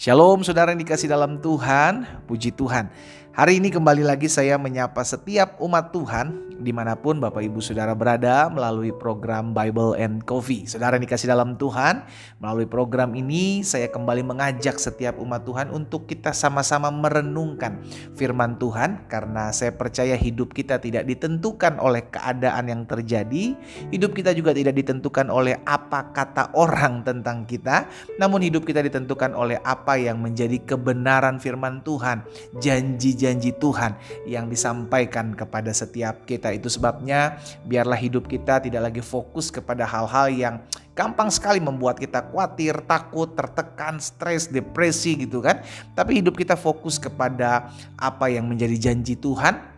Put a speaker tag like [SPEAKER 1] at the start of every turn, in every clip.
[SPEAKER 1] Shalom saudara yang dikasih dalam Tuhan, puji Tuhan. Hari ini kembali lagi saya menyapa setiap umat Tuhan dimanapun Bapak Ibu Saudara berada melalui program Bible and Coffee. Saudara yang dikasih dalam Tuhan, melalui program ini saya kembali mengajak setiap umat Tuhan untuk kita sama-sama merenungkan firman Tuhan. Karena saya percaya hidup kita tidak ditentukan oleh keadaan yang terjadi, hidup kita juga tidak ditentukan oleh apa kata orang tentang kita, namun hidup kita ditentukan oleh apa yang menjadi kebenaran firman Tuhan, janji-janji Tuhan yang disampaikan kepada setiap kita. Itu sebabnya biarlah hidup kita tidak lagi fokus kepada hal-hal yang gampang sekali membuat kita khawatir, takut, tertekan, stres, depresi gitu kan. Tapi hidup kita fokus kepada apa yang menjadi janji Tuhan,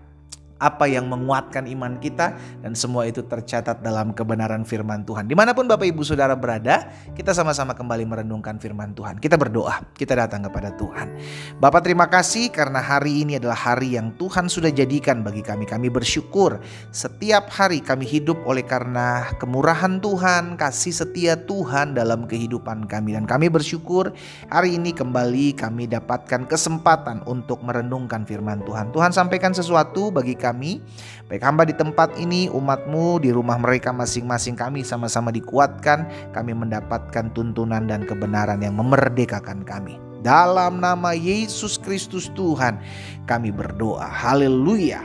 [SPEAKER 1] apa yang menguatkan iman kita, dan semua itu tercatat dalam kebenaran firman Tuhan. Dimanapun Bapak Ibu Saudara berada, kita sama-sama kembali merenungkan firman Tuhan. Kita berdoa, kita datang kepada Tuhan. Bapak, terima kasih karena hari ini adalah hari yang Tuhan sudah jadikan bagi kami. Kami bersyukur setiap hari kami hidup oleh karena kemurahan Tuhan, kasih setia Tuhan dalam kehidupan kami. Dan kami bersyukur hari ini kembali kami dapatkan kesempatan untuk merenungkan firman Tuhan. Tuhan sampaikan sesuatu bagi kami, baik hamba di tempat ini, umatmu di rumah mereka masing-masing, kami sama-sama dikuatkan, kami mendapatkan tuntunan dan kebenaran yang memerdekakan kami. Dalam nama Yesus Kristus Tuhan kami berdoa, haleluya,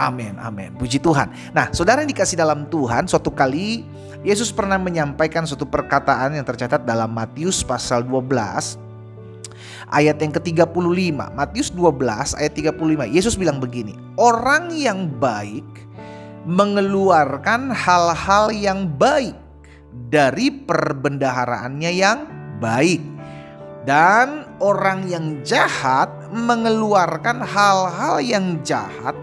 [SPEAKER 1] amin, amin, puji Tuhan. Nah saudara yang dikasih dalam Tuhan, suatu kali Yesus pernah menyampaikan suatu perkataan yang tercatat dalam Matius pasal 12 ayat yang ke-35. Matius 12 ayat 35. Yesus bilang begini, orang yang baik mengeluarkan hal-hal yang baik dari perbendaharaannya yang baik, dan orang yang jahat mengeluarkan hal-hal yang jahat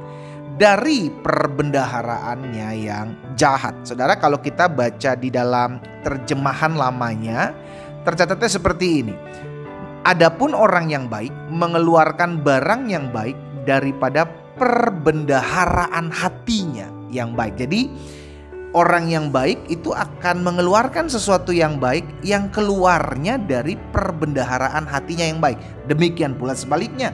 [SPEAKER 1] dari perbendaharaannya yang jahat. Saudara, kalau kita baca di dalam terjemahan lamanya, tercatatnya seperti ini. Adapun orang yang baik mengeluarkan barang yang baik daripada perbendaharaan hatinya yang baik. Jadi orang yang baik itu akan mengeluarkan sesuatu yang baik yang keluarnya dari perbendaharaan hatinya yang baik. Demikian pula sebaliknya,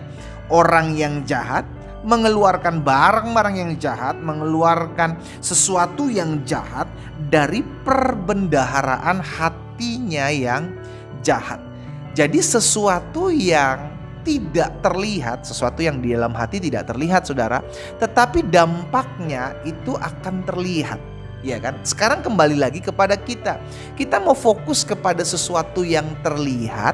[SPEAKER 1] orang yang jahat mengeluarkan barang-barang yang jahat, mengeluarkan sesuatu yang jahat dari perbendaharaan hatinya yang jahat. Jadi sesuatu yang tidak terlihat, sesuatu yang di dalam hati tidak terlihat saudara, tetapi dampaknya itu akan terlihat, ya kan? Sekarang kembali lagi kepada kita. Kita mau fokus kepada sesuatu yang terlihat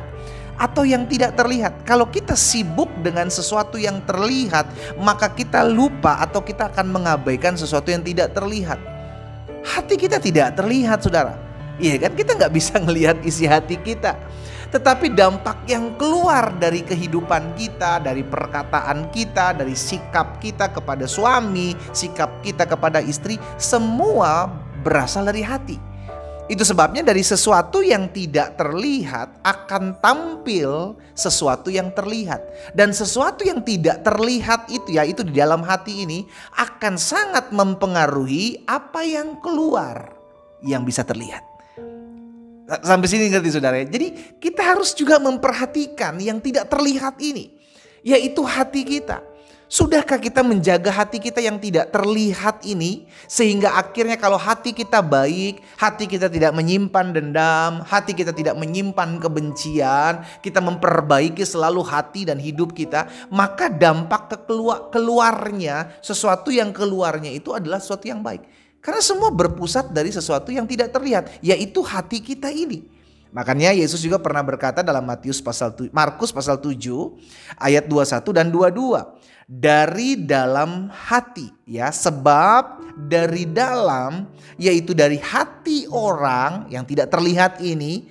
[SPEAKER 1] atau yang tidak terlihat. Kalau kita sibuk dengan sesuatu yang terlihat, maka kita lupa atau kita akan mengabaikan sesuatu yang tidak terlihat. Hati kita tidak terlihat saudara, iya kan? Kita nggak bisa ngelihat isi hati kita. Tetapi dampak yang keluar dari kehidupan kita, dari perkataan kita, dari sikap kita kepada suami, sikap kita kepada istri, semua berasal dari hati. Itu sebabnya dari sesuatu yang tidak terlihat akan tampil sesuatu yang terlihat. Dan sesuatu yang tidak terlihat itu, yaitu di dalam hati ini, akan sangat mempengaruhi apa yang keluar yang bisa terlihat. Sampai sini ngerti saudara ya? Jadi kita harus juga memperhatikan yang tidak terlihat ini, yaitu hati kita. Sudahkah kita menjaga hati kita yang tidak terlihat ini, sehingga akhirnya kalau hati kita baik, hati kita tidak menyimpan dendam, hati kita tidak menyimpan kebencian, kita memperbaiki selalu hati dan hidup kita, maka dampak keluarnya, sesuatu yang keluarnya itu adalah sesuatu yang baik. Karena semua berpusat dari sesuatu yang tidak terlihat, yaitu hati kita ini. Makanya Yesus juga pernah berkata dalam Markus pasal 7 ayat 21 dan 22. Dari dalam hati, ya, sebab dari dalam, yaitu dari hati orang yang tidak terlihat ini,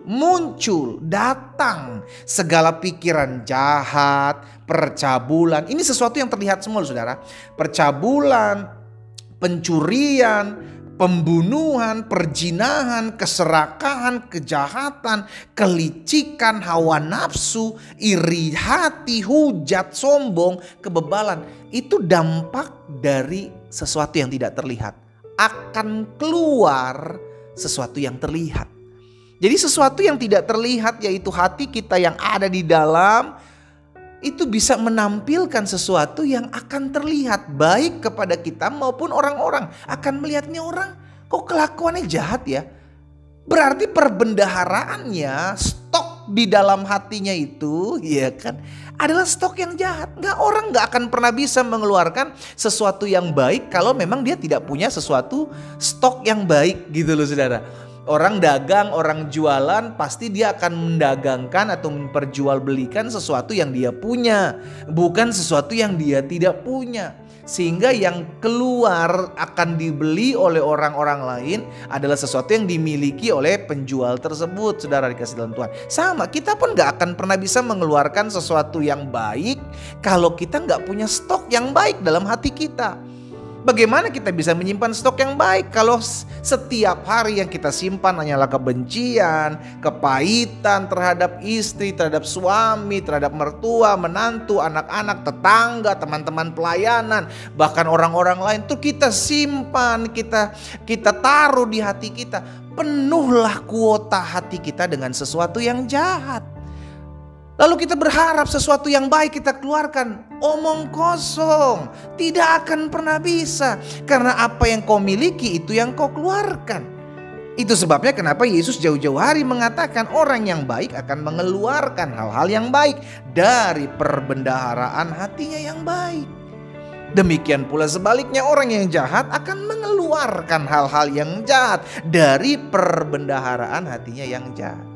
[SPEAKER 1] muncul, datang segala pikiran jahat, percabulan. Ini sesuatu yang terlihat semua saudara. Percabulan, pencurian, pembunuhan, perjinahan, keserakahan, kejahatan, kelicikan, hawa nafsu, iri hati, hujat, sombong, kebebalan. Itu dampak dari sesuatu yang tidak terlihat. Akan keluar sesuatu yang terlihat. Jadi sesuatu yang tidak terlihat, yaitu hati kita yang ada di dalam, itu bisa menampilkan sesuatu yang akan terlihat baik kepada kita maupun orang-orang akan melihat, nih orang kok kelakuannya jahat ya. Berarti perbendaharaannya, stok di dalam hatinya itu, ya kan, adalah stok yang jahat. Orang nggak akan pernah bisa mengeluarkan sesuatu yang baik kalau memang dia tidak punya sesuatu stok yang baik gitu loh saudara. Orang dagang, orang jualan, pasti dia akan mendagangkan atau memperjualbelikan sesuatu yang dia punya, bukan sesuatu yang dia tidak punya. Sehingga yang keluar akan dibeli oleh orang-orang lain adalah sesuatu yang dimiliki oleh penjual tersebut. Saudara dikasih dalam Tuhan. Sama, kita pun gak akan pernah bisa mengeluarkan sesuatu yang baik kalau kita gak punya stok yang baik dalam hati kita. Bagaimana kita bisa menyimpan stok yang baik kalau setiap hari yang kita simpan hanyalah kebencian, kepahitan terhadap istri, terhadap suami, terhadap mertua, menantu, anak-anak, tetangga, teman-teman pelayanan, bahkan orang-orang lain tuh kita simpan, kita taruh di hati kita. Penuhlah kuota hati kita dengan sesuatu yang jahat. Lalu kita berharap sesuatu yang baik kita keluarkan. Omong kosong, tidak akan pernah bisa. Karena apa yang kau miliki itu yang kau keluarkan. Itu sebabnya kenapa Yesus jauh-jauh hari mengatakan orang yang baik akan mengeluarkan hal-hal yang baik dari perbendaharaan hatinya yang baik. Demikian pula sebaliknya, orang yang jahat akan mengeluarkan hal-hal yang jahat dari perbendaharaan hatinya yang jahat.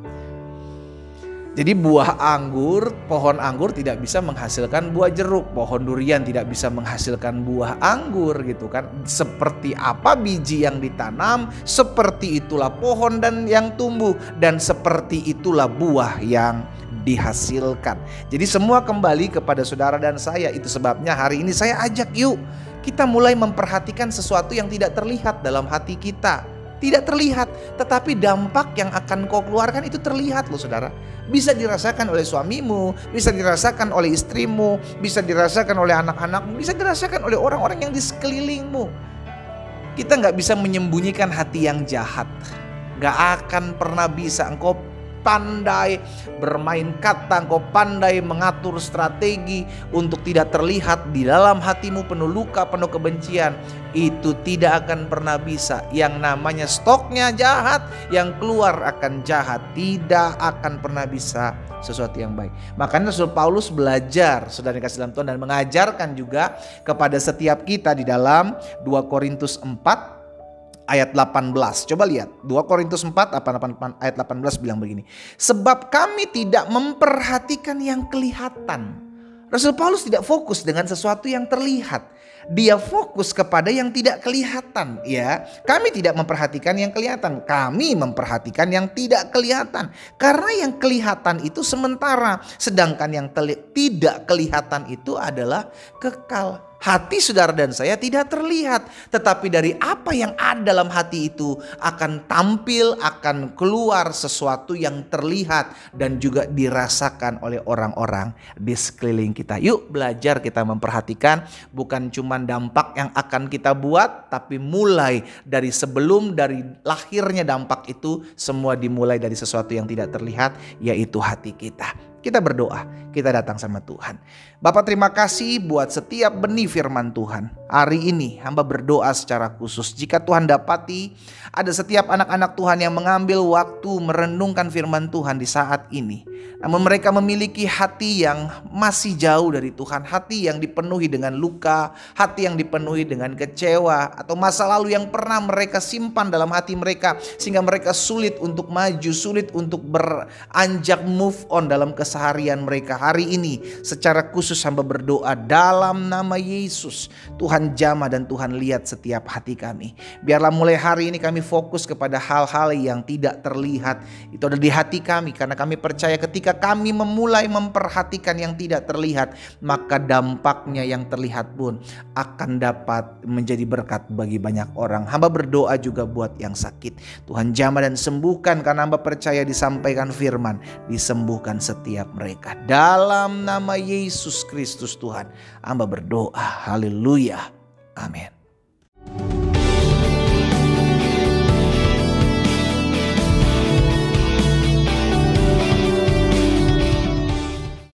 [SPEAKER 1] Jadi buah anggur, pohon anggur tidak bisa menghasilkan buah jeruk, pohon durian tidak bisa menghasilkan buah anggur gitu kan. Seperti apa biji yang ditanam, seperti itulah pohon dan yang tumbuh, dan seperti itulah buah yang dihasilkan. Jadi semua kembali kepada saudara dan saya. Itu sebabnya hari ini saya ajak, yuk kita mulai memperhatikan sesuatu yang tidak terlihat dalam hati kita. Tidak terlihat, tetapi dampak yang akan kau keluarkan itu terlihat loh saudara. Bisa dirasakan oleh suamimu, bisa dirasakan oleh istrimu, bisa dirasakan oleh anak-anakmu, bisa dirasakan oleh orang-orang yang di sekelilingmu. Kita gak bisa menyembunyikan hati yang jahat. Gak akan pernah bisa. Engkau pandai bermain kata, engkau pandai mengatur strategi untuk tidak terlihat di dalam hatimu penuh luka, penuh kebencian. Itu tidak akan pernah bisa. Yang namanya stoknya jahat, yang keluar akan jahat. Tidak akan pernah bisa sesuatu yang baik. Makanya Rasul Paulus belajar, saudara dikasih dalam Tuhan, dan mengajarkan juga kepada setiap kita di dalam 2 Korintus 4 ayat 18. Coba lihat 2 Korintus 4 ayat 18 bilang begini. Sebab kami tidak memperhatikan yang kelihatan. Rasul Paulus tidak fokus dengan sesuatu yang terlihat. Dia fokus kepada yang tidak kelihatan, ya. Kami tidak memperhatikan yang kelihatan, kami memperhatikan yang tidak kelihatan. Karena yang kelihatan itu sementara, sedangkan yang tidak kelihatan itu adalah kekal. Hati saudara dan saya tidak terlihat, tetapi dari apa yang ada dalam hati itu akan tampil, akan keluar sesuatu yang terlihat dan juga dirasakan oleh orang-orang di sekeliling kita. Yuk belajar kita memperhatikan bukan cuma dampak yang akan kita buat, tapi mulai dari sebelum, dari lahirnya dampak itu semua dimulai dari sesuatu yang tidak terlihat, yaitu hati kita. Kita berdoa, kita datang sama Tuhan. Bapak, terima kasih buat setiap benih firman Tuhan. Hari ini hamba berdoa secara khusus, jika Tuhan dapati ada setiap anak-anak Tuhan yang mengambil waktu merenungkan firman Tuhan di saat ini, namun mereka memiliki hati yang masih jauh dari Tuhan, hati yang dipenuhi dengan luka, hati yang dipenuhi dengan kecewa, atau masa lalu yang pernah mereka simpan dalam hati mereka sehingga mereka sulit untuk maju, sulit untuk beranjak move on dalam keseharian mereka. Hari ini secara khusus hamba berdoa dalam nama Yesus, Tuhan jamah dan Tuhan lihat setiap hati kami. Biarlah mulai hari ini kami fokus kepada hal-hal yang tidak terlihat. Itu ada di hati kami, karena kami percaya ketika kami memulai memperhatikan yang tidak terlihat, maka dampaknya yang terlihat pun akan dapat menjadi berkat bagi banyak orang. Hamba berdoa juga buat yang sakit, Tuhan jamah dan sembuhkan, karena hamba percaya disampaikan firman, disembuhkan setiap mereka. Dalam nama Yesus Kristus Tuhan, hamba berdoa. Haleluya. Amin.